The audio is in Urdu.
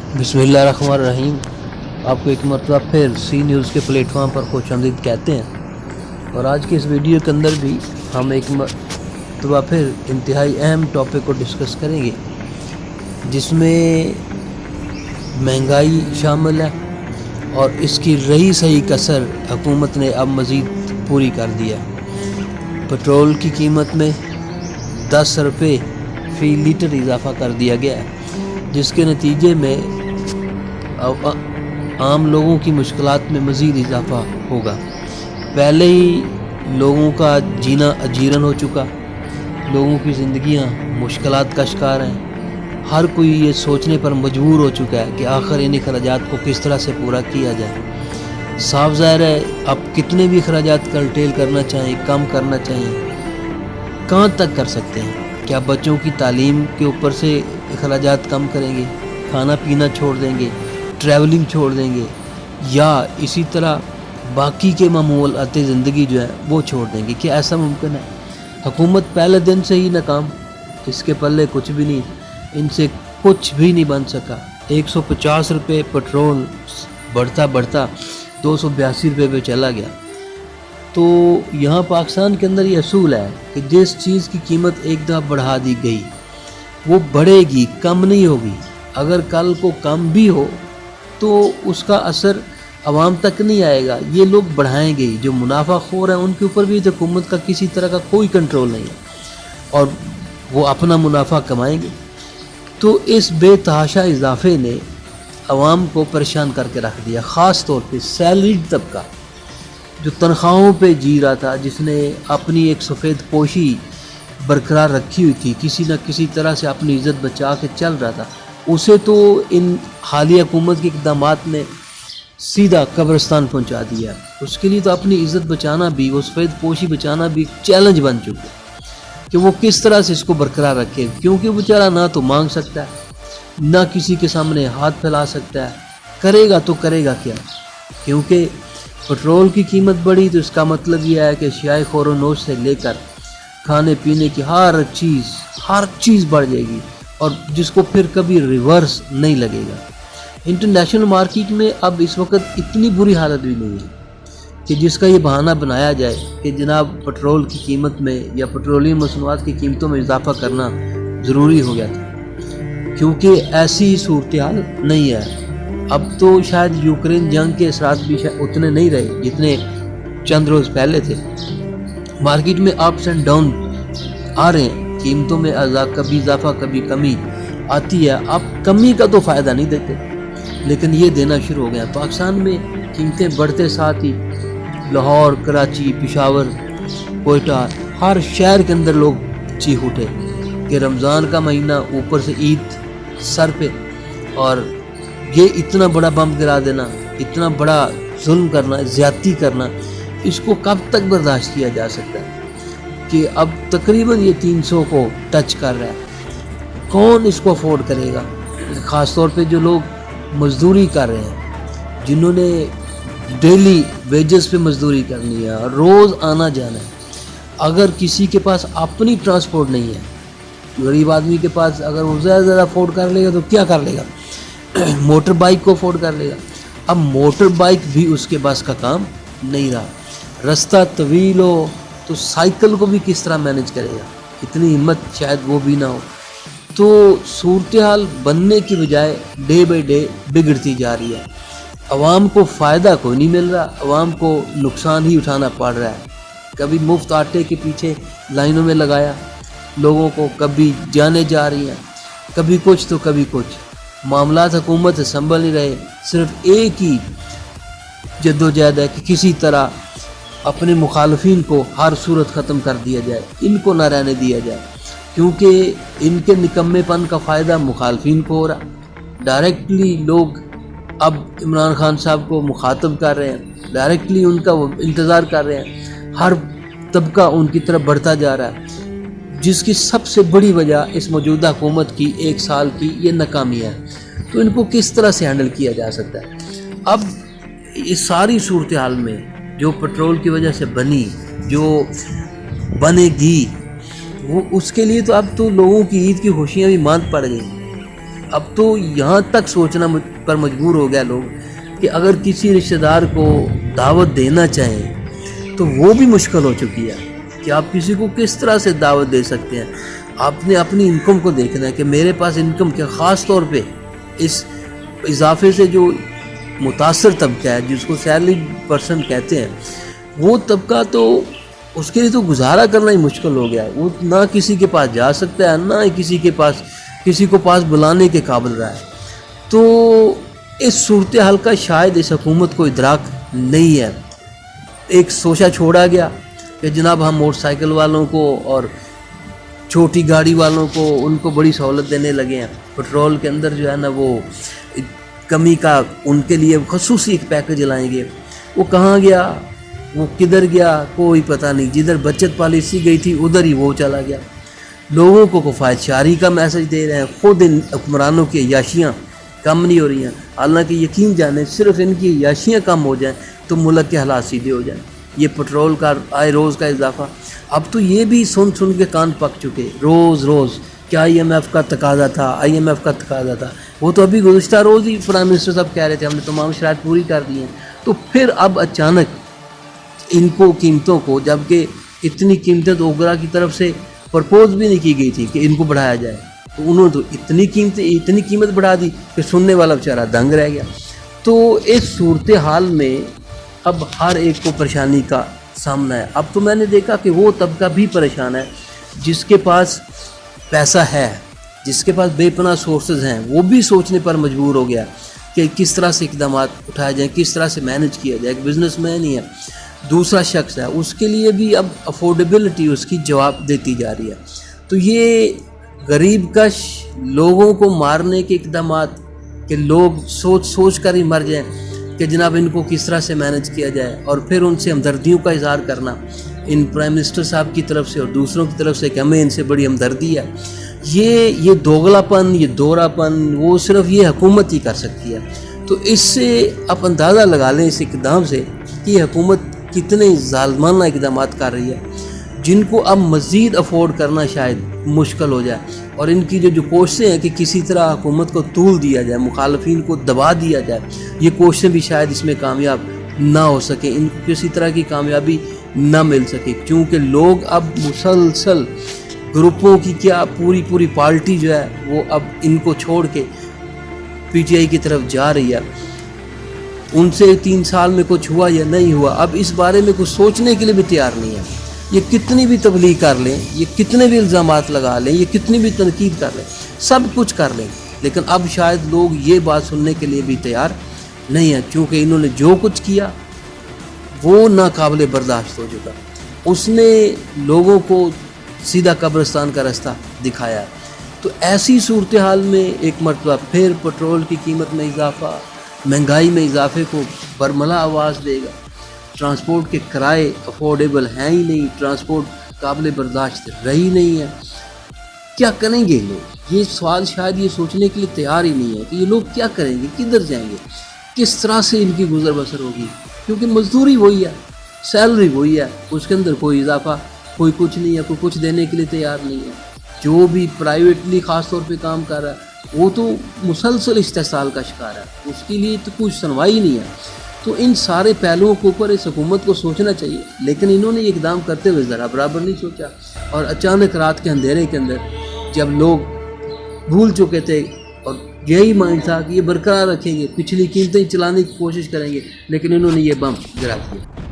بسم اللہ الرحمن الرحیم۔ آپ کو ایک مرتبہ پھر سی نیوز کے پلیٹ فارم پر خوش آمدید کہتے ہیں، اور آج کے اس ویڈیو کے اندر بھی ہم ایک مرتبہ پھر انتہائی اہم ٹاپک کو ڈسکس کریں گے، جس میں مہنگائی شامل ہے اور اس کی رہی سہی کسر حکومت نے اب مزید پوری کر دیا ہے۔ پٹرول کی قیمت میں 10 روپے فی لیٹر اضافہ کر دیا گیا ہے، جس کے نتیجے میں عام لوگوں کی مشکلات میں مزید اضافہ ہوگا۔ پہلے ہی لوگوں کا جینا اجیرن ہو چکا، لوگوں کی زندگیاں مشکلات کا شکار ہیں۔ ہر کوئی یہ سوچنے پر مجبور ہو چکا ہے کہ آخر ان اخراجات کو کس طرح سے پورا کیا جائے۔ صاف ظاہر ہے اب کتنے بھی اخراجات کرٹیل کرنا چاہیں، کم کرنا چاہیں، کہاں تک کر سکتے ہیں؟ کیا بچوں کی تعلیم کے اوپر سے اخراجات کم کریں گے، کھانا پینا چھوڑ دیں گے، ٹریولنگ چھوڑ دیں گے، یا اسی طرح باقی کے معمولات زندگی جو ہے وہ چھوڑ دیں گے؟ کیا ایسا ممکن ہے؟ حکومت پہلے دن سے ہی ناکام، اس کے پلے کچھ بھی نہیں، ان سے کچھ بھی نہیں بن سکا۔ 150 روپے پٹرول بڑھتا 282 روپے پہ چلا گیا۔ تو یہاں پاکستان کے اندر یہ اصول ہے کہ جس چیز کی قیمت ایک دفعہ بڑھا دی گئی وہ بڑھے گی، کم نہیں ہوگی۔ اگر کل کو کم بھی ہو تو اس کا اثر عوام تک نہیں آئے گا، یہ لوگ بڑھائیں گے۔ جو منافع خور ہیں ان کے اوپر بھی حکومت کا کسی طرح کا کوئی کنٹرول نہیں ہے، اور وہ اپنا منافع کمائیں گے۔ تو اس بے تحاشا اضافے نے عوام کو پریشان کر کے رکھ دیا، خاص طور پہ سیلریڈ طبقہ جو تنخواہوں پہ جی رہا تھا، جس نے اپنی ایک سفید پوشی برقرار رکھی ہوئی تھی، کسی نہ کسی طرح سے اپنی عزت بچا کے چل رہا تھا، اسے تو ان حالیہ حکومت کے اقدامات نے سیدھا قبرستان پہنچا دیا۔ اس کے لیے تو اپنی عزت بچانا بھی، وہ سفید پوشی بچانا بھی چیلنج بن چکا کہ وہ کس طرح سے اس کو برقرار رکھے، کیونکہ بیچارہ نہ تو مانگ سکتا ہے، نہ کسی کے سامنے ہاتھ پھیلا سکتا ہے۔ کرے گا تو کرے گا کیا؟ کیونکہ پٹرول کی قیمت بڑھی تو اس کا مطلب یہ ہے کہ شیائے خور و نوش سے لے کر کھانے پینے کی ہر چیز بڑھ جائے گی، اور جس کو پھر کبھی ریورس نہیں لگے گا۔ انٹرنیشنل مارکیٹ میں اب اس وقت اتنی بری حالت بھی نہیں ہے کہ جس کا یہ بہانہ بنایا جائے کہ جناب پٹرول کی قیمت میں یا پیٹرولیم مصنوعات کی قیمتوں میں اضافہ کرنا ضروری ہو گیا تھا، کیونکہ ایسی صورتحال نہیں ہے۔ اب تو شاید یوکرین جنگ کے اثرات بھی اتنے نہیں رہے جتنے چند روز پہلے تھے۔ مارکیٹ میں اپس اینڈ ڈاؤن آ رہے ہیں، قیمتوں میں کبھی اضافہ کبھی کمی آتی ہے۔ اب کمی کا تو فائدہ نہیں دیتے، لیکن یہ دینا شروع ہو گیا۔ پاکستان میں قیمتیں بڑھتے ساتھ ہی لاہور، کراچی، پشاور، کوئٹہ، ہر شہر کے اندر لوگ چیخ اٹھے کہ رمضان کا مہینہ، اوپر سے عید سر پہ، اور یہ اتنا بڑا بم گرا دینا، اتنا بڑا ظلم کرنا، زیادتی کرنا، اس کو کب تک برداشت کیا جا سکتا ہے کہ اب تقریباً یہ 300 کو ٹچ کر رہا ہے۔ کون اس کو افورڈ کرے گا؟ خاص طور پہ جو لوگ مزدوری کر رہے ہیں، جنہوں نے ڈیلی ویجز پہ مزدوری کرنی ہے، روز آنا جانا ہے۔ اگر کسی کے پاس اپنی ٹرانسپورٹ نہیں ہے، غریب آدمی کے پاس اگر وہ زیادہ افورڈ کر لے گا تو کیا کر لے گا؟ موٹر بائک کو افورڈ کر لے گا۔ اب موٹر بائک بھی اس کے پاس کا کام نہیں رہا، رستہ طویل ہو تو سائیکل کو بھی کس طرح مینج کرے گا؟ اتنی ہمت شاید وہ بھی نہ ہو۔ تو صورتحال بننے کی بجائے ڈے بائی ڈے بگڑتی جا رہی ہے۔ عوام کو فائدہ کوئی نہیں مل رہا، عوام کو نقصان ہی اٹھانا پڑ رہا ہے۔ کبھی مفت آٹے کے پیچھے لائنوں میں لگایا لوگوں کو، کبھی جانے جا رہی ہیں، کبھی کچھ تو کبھی کچھ۔ معاملات حکومت سے سنبھل نہیں رہے، صرف ایک ہی جدوجہد ہے کہ کسی طرح اپنے مخالفین کو ہر صورت ختم کر دیا جائے، ان کو نہ رہنے دیا جائے، کیونکہ ان کے نکمے پن کا فائدہ مخالفین کو ہو رہا۔ ڈائریکٹلی لوگ اب عمران خان صاحب کو مخاطب کر رہے ہیں، ڈائریکٹلی ان کا انتظار کر رہے ہیں، ہر طبقہ ان کی طرف بڑھتا جا رہا ہے، جس کی سب سے بڑی وجہ اس موجودہ حکومت کی 1 سال کی یہ ناکامی ہے۔ تو ان کو کس طرح سے ہینڈل کیا جا سکتا ہے؟ اب اس ساری صورتحال میں جو پٹرول کی وجہ سے بنی، جو بنے گی، وہ اس کے لیے تو اب تو لوگوں کی عید کی خوشیاں بھی ماند پڑ گئی۔ اب تو یہاں تک سوچنا پر مجبور ہو گیا لوگ کہ اگر کسی رشتہ دار کو دعوت دینا چاہیں تو وہ بھی مشکل ہو چکی ہے کہ آپ کسی کو کس طرح سے دعوت دے سکتے ہیں. آپ نے اپنی انکم کو دیکھنا ہے کہ میرے پاس انکم کیا. خاص طور پہ اس اضافے سے جو متاثر طبقہ ہے جس کو سیلری پرسن کہتے ہیں, وہ طبقہ تو اس کے لیے تو گزارا کرنا ہی مشکل ہو گیا ہے. وہ نہ کسی کے پاس جا سکتا ہے, نہ ہی کسی کو پاس بلانے کے قابل رہا ہے. تو اس صورتحال کا شاید اس حکومت کو ادراک نہیں ہے. ایک سوچا چھوڑا گیا کہ جناب ہم موٹر سائیکل والوں کو اور چھوٹی گاڑی والوں کو ان کو بڑی سہولت دینے لگے ہیں. پٹرول کے اندر جو ہے نا وہ کمی کا ان کے لیے خصوصی ایک پیکج لائیں گے. وہ کہاں گیا, وہ کدھر گیا, کوئی پتہ نہیں. جدھر بچت پالیسی گئی تھی ادھر ہی وہ چلا گیا. لوگوں کو کفایت شعاری کا میسج دے رہے ہیں. خود ان حکمرانوں کی عیاشیاں کم نہیں ہو رہی ہیں. حالانکہ یقین جانیں صرف ان کی عیاشیاں کم ہو جائیں تو ملک کے حالات سیدھے ہو جائیں. یہ پٹرول کا آئے روز کا اضافہ, اب تو یہ بھی سن کے کان پک چکے. روز کیا آئی ایم ایف کا تقاضا تھا, وہ تو ابھی گزشتہ روز ہی پرائم منسٹر صاحب کہہ رہے تھے ہم نے تمام شرائط پوری کر دی ہیں. تو پھر اب اچانک ان کو قیمتوں کو, جبکہ اتنی قیمتیں تو اوگرا کی طرف سے پرپوز بھی نہیں کی گئی تھی کہ ان کو بڑھایا جائے, تو انہوں نے تو اتنی قیمت بڑھا دی کہ سننے والا بیچارہ دنگ رہ گیا. تو اس صورتحال میں اب ہر ایک کو پریشانی کا سامنا ہے. اب تو میں نے دیکھا کہ وہ طبقہ بھی پریشان ہے جس کے پاس پیسہ ہے, جس کے پاس بے پناہ سورسز ہیں, وہ بھی سوچنے پر مجبور ہو گیا کہ کس طرح سے اقدامات اٹھائے جائیں, کس طرح سے مینج کیا جائے. ایک بزنس مین ہی ہے, دوسرا شخص ہے, اس کے لیے بھی اب افورڈیبلٹی اس کی جواب دیتی جا رہی ہے. تو یہ غریب کش لوگوں کو مارنے کے اقدامات کہ لوگ سوچ کر ہی مر جائیں کہ جناب ان کو کس طرح سے مینج کیا جائے, اور پھر ان سے ہمدردیوں کا اظہار کرنا ان پرائم منسٹر صاحب کی طرف سے اور دوسروں کی طرف سے کہ ہمیں ان سے بڑی ہمدردی ہے. یہ دوغلا پن, یہ دورا پن وہ صرف یہ حکومت ہی کر سکتی ہے. تو اس سے آپ اندازہ لگا لیں اس اقدام سے کہ یہ حکومت کتنے ظالمانہ اقدامات کر رہی ہے جن کو اب مزید افورڈ کرنا شاید مشکل ہو جائے. اور ان کی جو کوششیں ہیں کہ کسی طرح حکومت کو طول دیا جائے, مخالفین کو دبا دیا جائے, یہ کوششیں بھی شاید اس میں کامیاب نہ ہو سکیں, ان کو کسی طرح کی کامیابی نہ مل سکے. کیونکہ لوگ اب مسلسل گروپوں کی کیا پوری پارٹی جو ہے وہ اب ان کو چھوڑ کے پی ٹی آئی کی طرف جا رہی ہے. ان سے 3 سال میں کچھ ہوا یا نہیں ہوا اب اس بارے میں کچھ سوچنے کے لیے بھی تیار نہیں ہے. یہ کتنی بھی تبلیغ کر لیں, یہ کتنے بھی الزامات لگا لیں, یہ کتنی بھی تنقید کر لیں, سب کچھ کر لیں, لیکن اب شاید لوگ یہ بات سننے کے لیے بھی تیار نہیں ہیں. کیونکہ انہوں نے جو کچھ کیا وہ ناقابل برداشت ہو چکا. اس نے لوگوں کو سیدھا قبرستان کا راستہ دکھایا. تو ایسی صورتحال میں ایک مرتبہ پھر پٹرول کی قیمت میں اضافہ, مہنگائی میں اضافے کو برملا آواز دے گا. ٹرانسپورٹ کے کرائے افورڈیبل ہیں ہی نہیں, ٹرانسپورٹ قابل برداشت رہی نہیں ہے. کیا کریں گے لوگ؟ یہ سوال شاید یہ سوچنے کے لیے تیار ہی نہیں ہے کہ یہ لوگ کیا کریں گے, کدھر جائیں گے, کس طرح سے ان کی گزر بسر ہوگی. کیونکہ مزدوری وہی ہے, سیلری وہی ہے, اس کے اندر کوئی اضافہ کوئی کچھ نہیں ہے, کوئی کچھ دینے کے لیے تیار نہیں ہے. جو بھی پرائیویٹلی خاص طور پہ کام کر رہا ہے وہ تو مسلسل استحصال کا شکار ہے, اس کے لیے تو کچھ سنوائی نہیں ہے. تو ان سارے پہلوؤں کے اوپر اس حکومت کو سوچنا چاہیے, لیکن انہوں نے یہ اقدام کرتے ہوئے ذرا برابر نہیں سوچا. اور اچانک رات کے اندھیرے کے اندر جب لوگ بھول چکے تھے اور یہی مائنڈ تھا کہ یہ برقرار رکھیں گے, پچھلی قیمتیں چلانے کی کوشش کریں گے, لیکن انہوں نے یہ بم گرا دیا.